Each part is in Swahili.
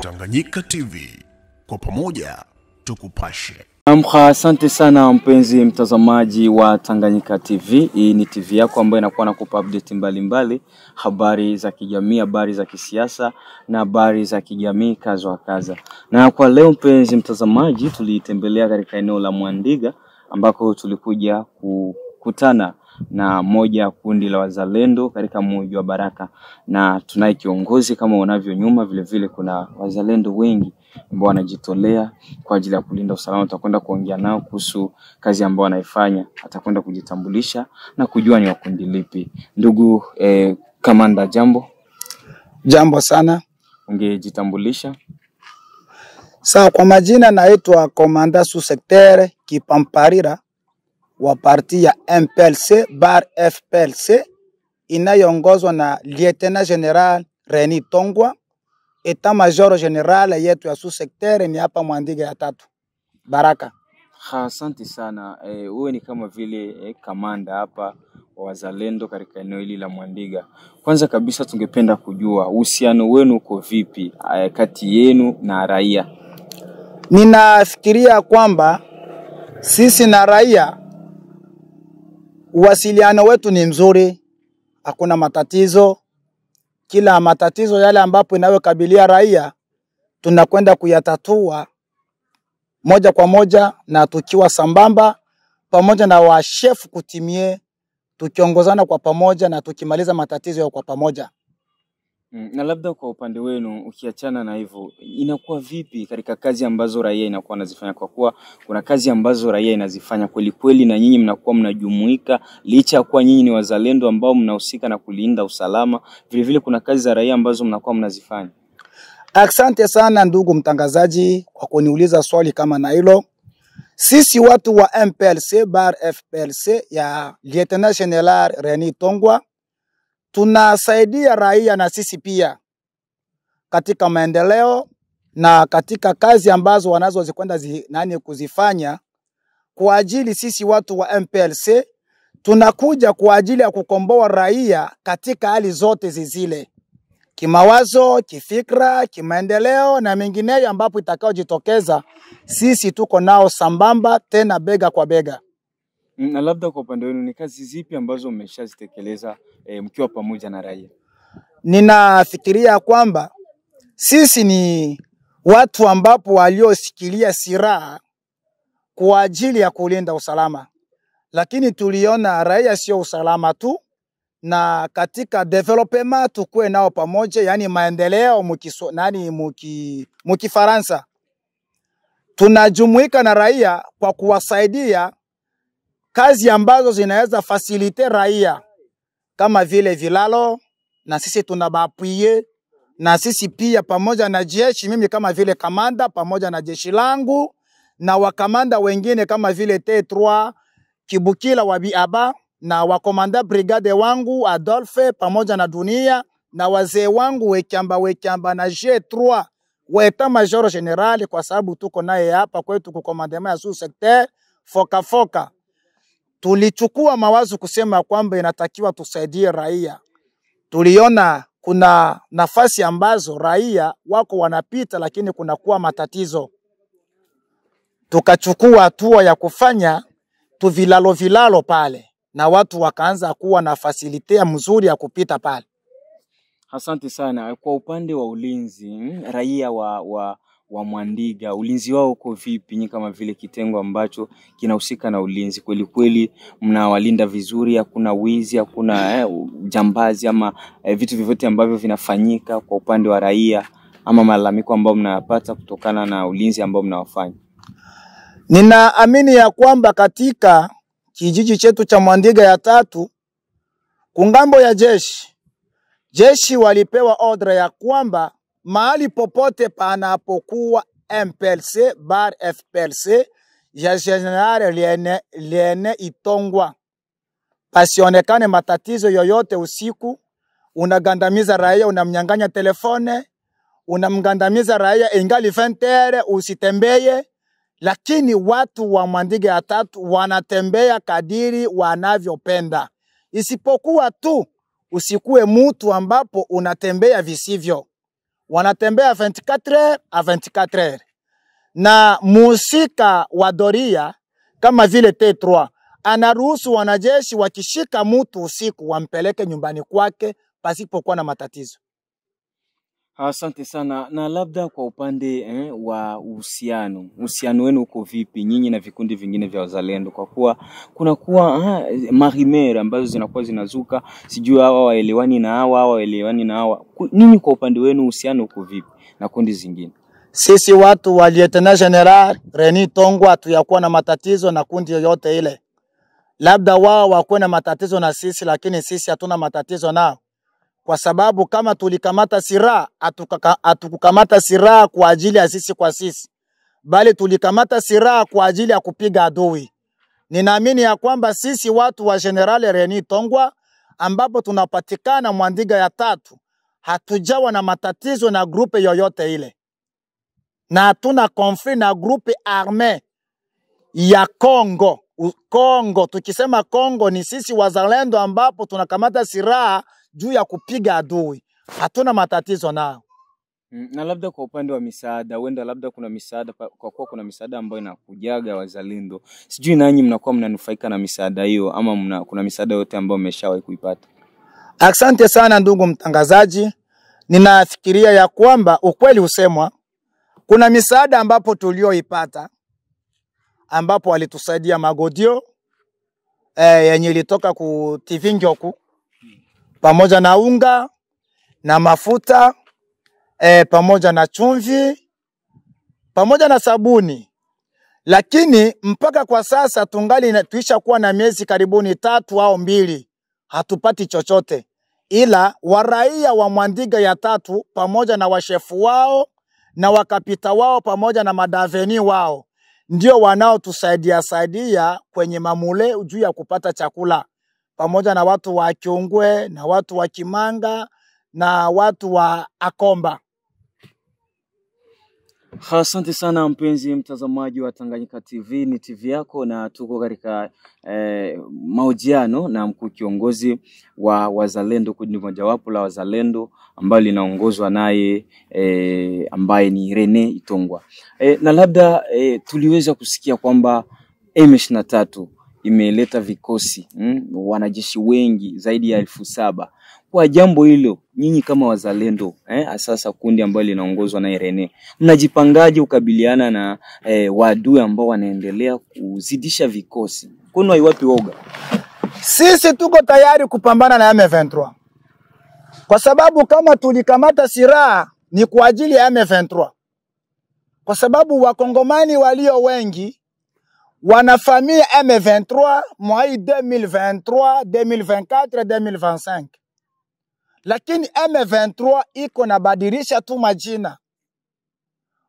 Tanganyika TV, kwa pamoja tukupashe. Asante sana mpenzi mtazamaji wa Tanganyika TV. Hii ni TV yako ambayo inakuwa nakupa update mbalimbali, habari za kijamii, habari za kisiasa na habari za kijamii kazo wa kaza. Na kwa leo mpenzi mtazamaji, tulitembelea katika eneo la Mwandiga ambako tulikuja kukutana na moja kundi la wazalendo katika mji wa Baraka, na tunaye kiongozi kama unavyo nyuma. Vile vile kuna wazalendo wengi ambao wanajitolea kwa ajili ya kulinda usalama. Tutakwenda kuongea nao kuhusu kazi ambayo wanaifanya, atakwenda kujitambulisha na kujua ni wa kundi lipi. Ndugu kamanda, jambo. Jambo sana. Ungejitambulisha? Sawa, kwa majina naitwa Komanda Sous-Secteur Kipamparira wa parti ya MPLC bar FPLC inayoongozwa na Lieutenant General Reni Tongwa. Eta Major General yetu ya Sous-Secteur ni hapa Mwandiga ya 3 Baraka. Asante sana. Wewe ni kama vile kamanda hapa wa wazalendo katika eneo hili la Mwandiga. Kwanza kabisa tungependa kujua uhusiano wenu uko vipi kati yenu na raia? Ninafikiria kwamba sisi na raia uwasiliano wetu ni mzuri, hakuna matatizo. Kila matatizo yale ambapo inayokabilia raia tunakwenda kuyatatua moja kwa moja, na tukiwa sambamba pamoja na wa chef kutimie, tukiongozana kwa pamoja na tukimaliza matatizo yao kwa pamoja. Na labda kwa upande wenu ukiachana na hivyo, inakuwa vipi katika kazi ambazo raia inakuwa nazifanya? Kwa kuwa kuna kazi ambazo raia inazifanya kweli kweli na nyinyi mnakuwa mnajumuika, licha ya kuwa nyinyi ni wazalendo ambao mnahusika na kulinda usalama, vile vile kuna kazi za raia ambazo mnakuwa mnazifanya. Asante sana ndugu mtangazaji kwa kuniuliza swali kama na hilo. Sisi watu wa MPLC bar FPLC ya Lieutenant General Reni Tongwa tunasaidia raia na sisi pia katika maendeleo na katika kazi ambazo wanazozikwenda kuzifanya. Kwa ajili sisi watu wa MPLC tunakuja kwa ajili ya kukomboa raia katika hali zote zile, kimawazo, kifikra, kimaendeleo na mengineyo ambapo itakaojitokeza, sisi tuko nao sambamba, tena bega kwa bega. Na labda kwa upande wenu ni kazi zipi ambazo mmeshazitekeleza mkiwa pamoja na raia? Ninafikiria kwamba sisi ni watu ambapo waliosikilia silaha kwa ajili ya kulinda usalama, lakini tuliona raia sio usalama tu, na katika development tukue nao pamoja, yani maendeleo mukifaransa. Tunajumuika na raia kwa kuwasaidia kazi ambazo zinaweza facilite raia kama vile vilalo, na sisi tunabapuie, na sisi pia pamoja na jeshi, mimi kama vile kamanda pamoja na jeshi langu na wakamanda wengine kama vile T3 Kibukila wa Biaba na wakomanda brigade wangu Adolphe pamoja na Dunia na wazee wangu Wekamba na G3 wa Eta Major General, kwa sababu tuko naye hapa kwetu kukomandema ya Sous-Secteur foka. Tulichukua mawazo kusema kwamba inatakiwa tusaidie raia. Tuliona kuna nafasi ambazo raia wako wanapita lakini kuna kuwa matatizo. Tukachukua hatua ya kufanya vilalo pale, na watu wakaanza kuwa na facility mzuri ya kupita pale. Asante sana. Kwa upande wa ulinzi, raia wa Mwandiga, ulinzi wao uko vipi? Nyinyi kama vile kitengo ambacho kinahusika na ulinzi, kweli kweli mnawalinda vizuri? Hakuna wizi, hakuna jambazi ama vitu vyovyote ambavyo vinafanyika kwa upande wa raia, ama malalamiko ambao mnayapata kutokana na ulinzi ambao mnawafanya? Ninaamini ya kwamba katika kijiji chetu cha Mwandiga ya 3 kungambo ya jeshi walipewa order ya kwamba mahali popote panapokuwa MPLC bar FPLC ya General Liene Itongwa pasionekane matatizo yoyote usiku, unagandamiza raia, unamnyang'anya telefone, unamgandamiza raia ingali 20h usitembeye. Lakini watu wa Mwandiga ya 3 wanatembea kadiri wanavyopenda, isipokuwa tu usikue mtu ambapo unatembea visivyo. wanatembea 24 à 24. Na musika wa doria kama vile T3 anaruhusu wanajeshi wakishika mtu usiku wampeleke nyumbani kwake pasipokuwa na matatizo. Asante sana. Na labda kwa upande wa uhusiano wenu uko vipi nyinyi na vikundi vingine vya wazalendo, kwa kuwa kuna kuwa marimere ambazo zinakuwa zinazuka, sijui hawa waelewani na hawa waelewani na hawa. Ninyi kwa upande wenu uhusiano uko vipi na kundi zingine? Sisi watu wa Lieutenant General Reni Tongwa hatuyakuwa na matatizo na kundi yoyote ile. Labda wao wakuwe na matatizo na sisi, lakini sisi hatuna matatizo nao. Kwa sababu kama tulikamata silaha, hatukukamata silaha kwa ajili ya sisi kwa sisi, bali tulikamata silaha kwa ajili ya kupiga adui. Ninaamini ya kwamba sisi watu wa General Reni Tongwa ambapo tunapatikana Mwandiga ya 3 hatujawa na matatizo na grupe yoyote ile. Na hatuna conflit na grupe arme ya Kongo. Kongo, tukisema Kongo ni sisi wazalendo ambapo tunakamata silaha juu ya kupiga adui. Hatuna matatizo nao. Na labda kwa upande wa misaada, wenda labda kuna misaada, kwa kuwa kuna misaada ambayo inakujaga wazalendo, sijui nanyi mnakuwa mnanufaika na misaada hiyo ama kuna misaada yote ambayo mmeshawahi kuipata? Asante sana ndugu mtangazaji. Ninafikiria ya kwamba ukweli usemwa, kuna misaada ambapo tulioipata ambapo walitusaidia Magodio yenye ilitoka ku TV Ngyoku, pamoja na unga na mafuta, pamoja na chumvi, pamoja na sabuni. Lakini mpaka kwa sasa tungali tuisha kuwa na miezi karibuni 3 au 2 hatupati chochote, ila waraia wa Mwandiga ya 3 pamoja na washefu wao na wakapita wao pamoja na madaveni wao ndio wanao saidia kwenye mamule juu ya kupata chakula, pamoja na watu wa Kiungwe na watu wa Kimanga na watu wa Akomba. Asante sana mpenzi mtazamaji wa Tanganyika TV, ni TV yako na tuko katika mahojiano na mkuu kiongozi wa wazalendo, kundi mojawapo la wazalendo ambalo linaongozwa naye ambaye ni Rene Tongwa. Na labda tuliweza kusikia kwamba M23 imeleta vikosi wanajeshi wengi zaidi ya 7,000. Kwa jambo hilo nyinyi kama wazalendo asasa kundi ambalo linaongozwa na Rene, mnajipangaje ukabiliana na waadui ambao wanaendelea kuzidisha vikosi? Kuna iwapi woga? Sisi tuko tayari kupambana na M23. Kwa sababu kama tulikamata silaha ni kwa ajili ya M23. Kwa sababu wakongomani walio wengi wanafamia M23 mwai 2023, 2024, 2025. Lakini M23 iko na badilisha tu majina.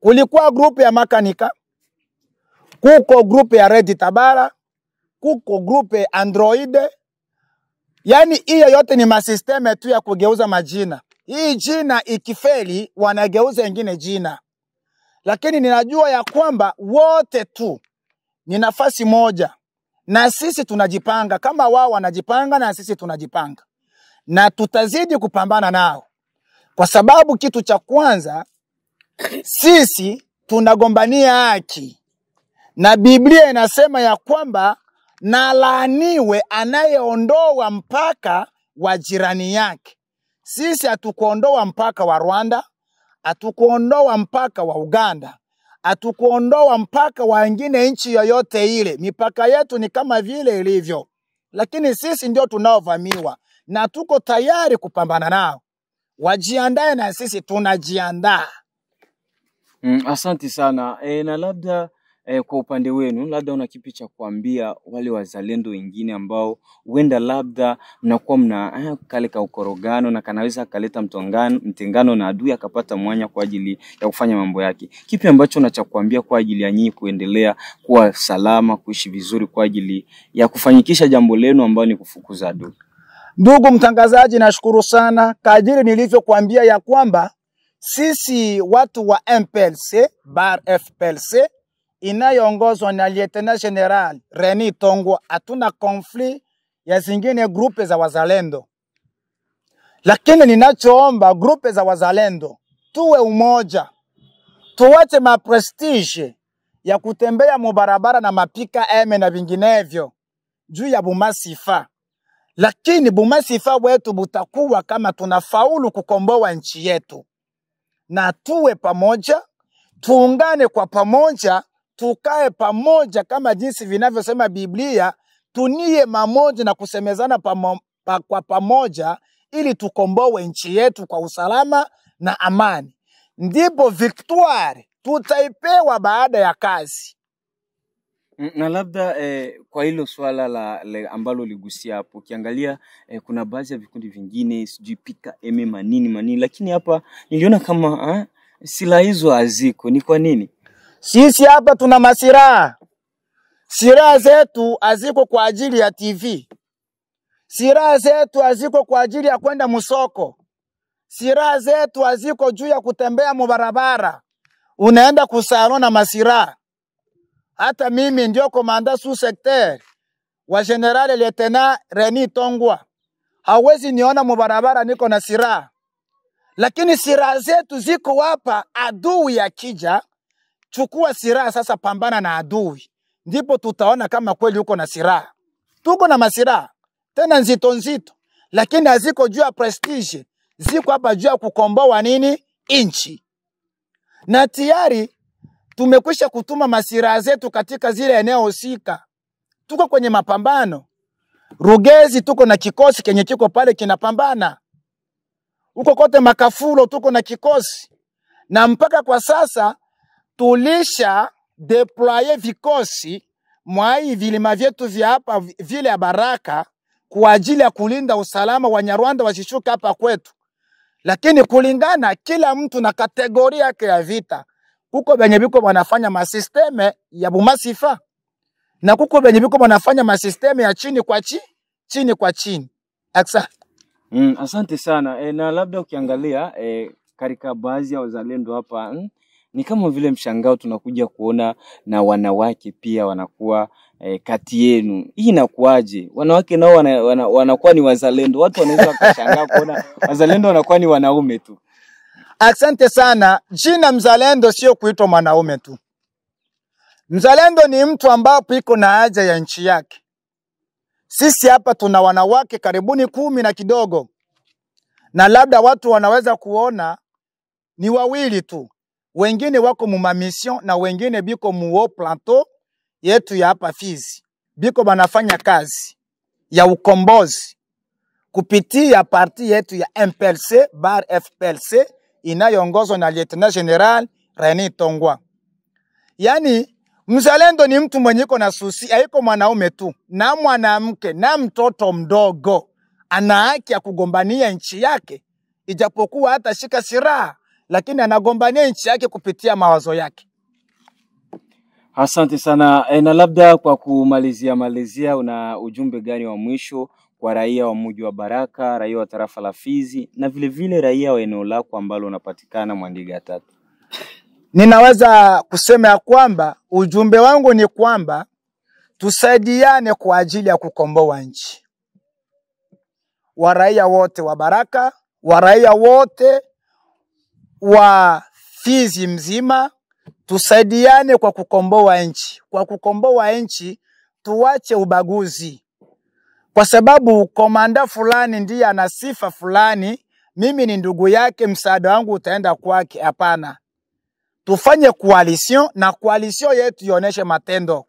Kulikuwa grupu ya Makanika, kuko grupu ya Red Tabara, kuko grupu ya Android. Yani hiyo yote ni masisteme tu ya kugeuza majina. Hii jina ikifeli wanageuza ingine jina. Lakini ninajua ya kwamba wote tu ni nafasi moja. Na sisi tunajipanga kama wao wanajipanga, na sisi tunajipanga. Na tutazidi kupambana nao. Kwa sababu kitu cha kwanza, sisi tunagombania haki. Na Biblia inasema ya kwamba na laaniwe anayeondoa mpaka wa jirani yake. Sisi hatukuondoa mpaka wa Rwanda, hatukuondoa mpaka wa Uganda, hatukuondoa mpaka wa wengine nchi yoyote ile. Mipaka yetu ni kama vile ilivyo. Lakini sisi ndio tunaovamiwa na tuko tayari kupambana nao. Wajiandae na sisi tunajiandaa. Asante sana. Na labda kwa upande wenu, labda una kipi cha kuambia wale wazalendo wengine ambao huenda labda mnakuwa mna kale ka ukorogano na kanaweza kaleta mtengano na adui akapata mwanya kwa ajili ya kufanya mambo yake? Kipi ambacho unacha kuambia kwa ajili ya nyinyi kuendelea kuwa salama, kuishi vizuri kwa ajili ya kufanyikisha jambo lenu ambalo ni kufukuza adui? Ndugu mtangazaji, nashukuru sana. Kadiri nilivyokuambia ya kwamba sisi watu wa MPLC bar FPLC inayoongozwa na Lieutenant General Reni Tongwa, hatuna conflict ya zingine grupe za wazalendo. Lakini ninachoomba grupe za wazalendo tuwe umoja, tuwache maprestige ya kutembea mubarabara na mapika eme na vinginevyo juu ya bumasifa. Lakini bumasifa wetu butakuwa kama tunafaulu kukomboa nchi yetu. Na tuwe pamoja, tuungane kwa pamoja, tukae pamoja kama jinsi vinavyosema Biblia, tunie mamoja na kusemezana kwa pamoja ili tukomboe nchi yetu kwa usalama na amani. Ndipo victoire tutaipewa baada ya kazi. Na labda kwa hilo swala ambalo ligusia hapo, ukiangalia kuna baadhi ya vikundi vingine sijui pika manini, lakini hapa niliona kama silaha hizo haziko. Ni kwa nini? Sisi hapa tuna masiraha. Silaha zetu haziko kwa ajili ya TV. Silaha zetu haziko kwa ajili ya kwenda musoko. Silaha zetu haziko juu ya kutembea mubarabara. Unaenda kusalo na masiraha. Hata mimi ndio komanda sous-secteur wa General Lieutenant Reni Tongwa. Hawezi niona mubarabara niko na silaha. Lakini silaha zetu ziko hapa, adui akija, chukua silaha sasa, pambana na adui. Ndipo tutaona kama kweli uko na silaha. Tuko na masiraha tena nzito nzito, lakini haziko juu ya prestige, ziko hapa juu ya kukomboa nini? Inchi. Na tayari tumekwisha kutuma masiraha zetu katika zile eneo husika. Tuko kwenye mapambano. Rugezi tuko na kikosi kenye kiko pale kinapambana. Uko kote Makafulo tuko na kikosi. Na mpaka kwa sasa tulisha deploye vikosi mwai vilima vyetu vya hapa vile ya Baraka kwa ajili ya kulinda usalama wa Nyarwanda wasishuka hapa kwetu. Lakini kulingana kila mtu na kategoria yake ya vita. Kuko benye biko wanafanya masisteme ya bumasifa. Na kuko benye biko wanafanya masisteme ya chini kwa chini. Asante sana. Na labda ukiangalia katika baadhi ya wazalendo hapa ni kama vile mshangao tunakuja kuona na wanawake pia wanakuwa kati yenu. Hii inakuaje? Wanawake nao wanakuwa ni wazalendo. Watu wanaweza kushangaa kuona wazalendo wanakuwa ni wanaume tu. Asante sana. Jina mzalendo sio kuitwa mwanaume tu. Mzalendo ni mtu ambapo iko na haja ya nchi yake. Sisi hapa tuna wanawake karibuni 10 na kidogo. Na labda watu wanaweza kuona ni wawili tu. Wengine wako mumamisyon na wengine biko muo plateau yetu ya hapa Fizi. Biko banafanya kazi ya ukombozi kupitia parti yetu ya MPLC bar FPLC inayoongozwa na Lieutenant General Reni Tongwa. Yani mzalendo ni mtu mwenye iko na susi, haiko mwanaume tu, na mwanamke na mtoto mdogo ana haki ya kugombania nchi yake, ijapokuwa hata shika silaha, lakini anagombania nchi yake kupitia mawazo yake. Asante sana. Na labda kwa kumalizia una ujumbe gani wa mwisho kwa raia wa mji wa Baraka, raia wa tarafa la Fizi na vile vile raia wa eneo lako ambalo unapatikana Mwandiga 3? Ninaweza kusema ya kwamba ujumbe wangu ni kwamba tusaidiane kwa ajili ya kukomboa nchi. Waraia wote wa Baraka, waraia wote wa Fizi mzima, tusaidiane kwa kukomboa nchi. Kwa kukomboa nchi tuache ubaguzi. Kwa sababu komanda fulani ndiye ana sifa fulani, mimi ni ndugu yake, msaada wangu utaenda kwake. Hapana. Tufanye coalition na coalition yetu ioneshe matendo.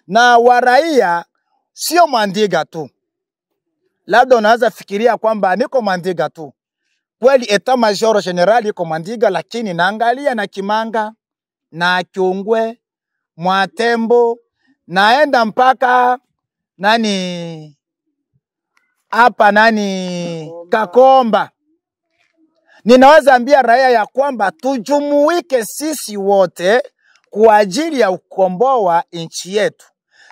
Na waraia sio Mwandiga tu. Labda unaweza fikiria kwamba niko Mwandiga tu. Kweli Etat Major General iko Mwandiga, lakini naangalia na Kimanga, na Kiungwe, Mwatembo, naenda mpaka Kakomba. Ninaweza ambia raia ya kwamba tujumuike sisi wote kwa ajili ya ukomboa nchi yetu.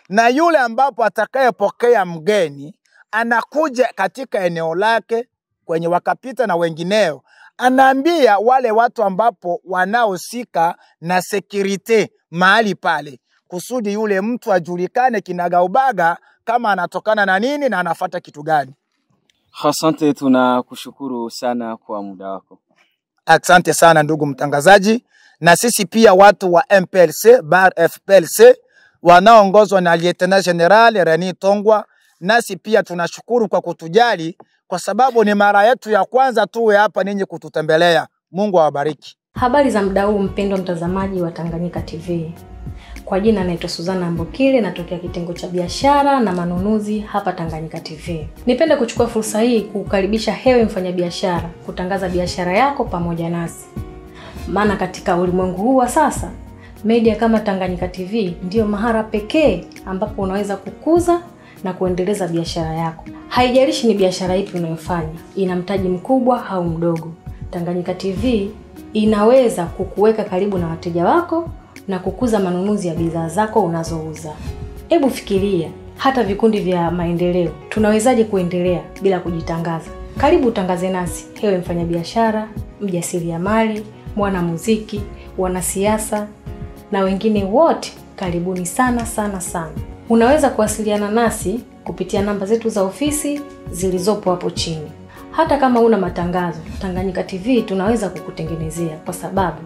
Na yule ambapo atakayepokea mgeni anakuja katika eneo lake kwenye wakapita na wengineo, anaambia wale watu ambapo wanaohusika na security mahali pale, kusudi yule mtu ajulikane kinagaubaga kama anatokana na nini na anafuata kitu gani. Asante, tunakushukuru sana kwa muda wako. Asante sana ndugu mtangazaji. Na sisi pia watu wa MPLC, bar FPLC, wanaongozwa na Lieutenant General Reni Tongwa, nasi pia tunashukuru kwa kutujali, kwa sababu ni mara yetu ya kwanza tuwe hapa ninyi kututembelea. Mungu awabariki. Habari za muda huu mpendwa mtazamaji wa Tanganyika TV. Kwa jina naitwa Suzana Mbokile, natokea kitengo cha biashara na manunuzi hapa Tanganyika TV. Nipende kuchukua fursa hii kukaribisha hewe mfanyabiashara kutangaza biashara yako pamoja nasi. Maana katika ulimwengu huu wa sasa, media kama Tanganyika TV ndio mahara pekee ambapo unaweza kukuza na kuendeleza biashara yako. Haijalishi ni biashara ipi unayofanya, ina mtaji mkubwa au mdogo. Tanganyika TV inaweza kukuweka karibu na wateja wako na kukuza manunuzi ya bidhaa zako unazouza. Hebu fikiria, hata vikundi vya maendeleo tunawezaje kuendelea bila kujitangaza? Karibu utangaze nasi, hewe mfanyabiashara, mjasiriamali, mwanamuziki, wanasiasa na wengine wote. Karibuni sana sana sana. Unaweza kuwasiliana nasi kupitia namba zetu za ofisi zilizopo hapo chini. Hata kama una matangazo, Tanganyika TV tunaweza kukutengenezea, kwa sababu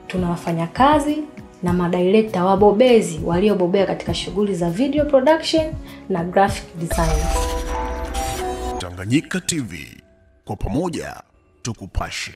tunawafanya kazi na madirector wabobezi waliobobea katika shughuli za video production na graphic design. Tanganyika TV, kwa pamoja tukupashe.